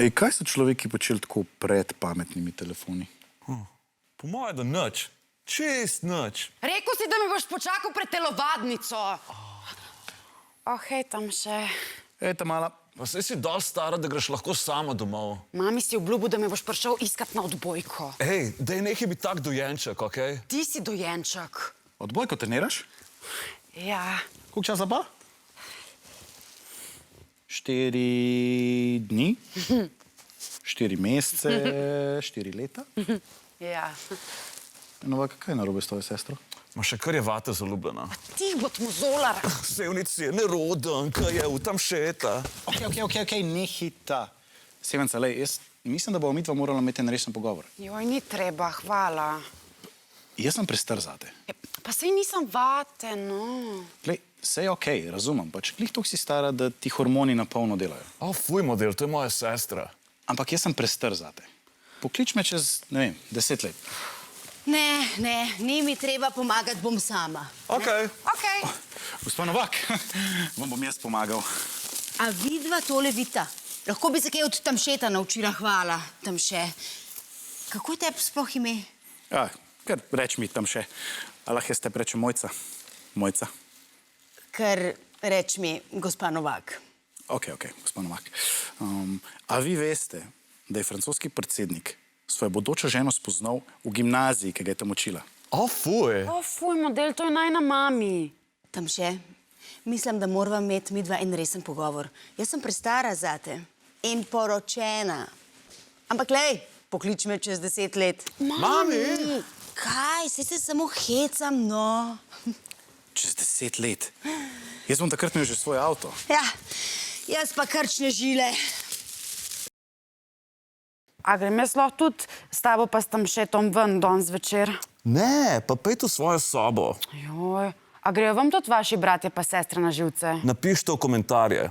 Ej, kaj so človeki počeli tako pred pametnimi telefoni? Po moje, da nič. Čist nič. Rekel si, da mi boš počakal pred telovadnico. Hej, tam še. Ej, ta mala. Pa saj si dovolj stara, da greš lahko sama domov. Mami si obljubil, da me boš prišel iskat na odbojko. Ej, daj nehaj biti tak dojenček, okej? Ti si dojenček. Odbojko treniraš? Ja. Koliko časa pa? 4 dni, 4 mesece, 4 leta. Ja. No, kaj je narobe s tvojo sestro? Ma še kar je vate zaljubljena. Ti bo mozolar. Sevnici je neroden, kaj je, tam šeta. Ok, nehita. Sevenca, lej, jaz mislim, da bomo midva morala imeti en resen pogovor. Joj, ni treba, hvala. Jaz sem prestar zate. Pa sej nisem vate, no. Glej, vse je okej, razumem, pač glih toliko si stara, da ti hormoni na polno delajo. Fuj, model, to je moja sestra. Ampak jaz sem prestar zate. Poklič me čez, ne vem, 10 let. Ne, ni mi treba pomagati, bom sama. Okej. Gospod Novak, vam bom jaz pomagal. A vidva tole vita? Lahko bi se kaj od Tamšeta naučila, hvala, Tamše. Kako je tebi sploh ime? Ja, kar reč mi tam še. A lahko jaz te rečem Mojca? Mojca. Ker reč mi gospa Novak. Ok, gospod Novak. A vi veste, da je francoski predsednik svojo bodočo ženo spoznal v gimnaziji, ki ga je tam učila? Fuj. Fuj, model, to je najna mami. Tamše, mislim, da morava imeti midva en resen pogovor. Jaz sem prestara zate in poročena. Ampak lej, poklič me čez 10 let. Mami! Kaj, saj se samo hecam, no. Čez 10 let. Jaz bom takrat imel že svoj avto. Ja, jaz pa krčne žile. A grem jaz lahko tudi s tabo pa s Tamšetom ven danes zvečer? Ne, pa pejte v svojo sobo. Joj, a grejo vam tudi vaši bratje pa sestre na živce? Napište v komentarje.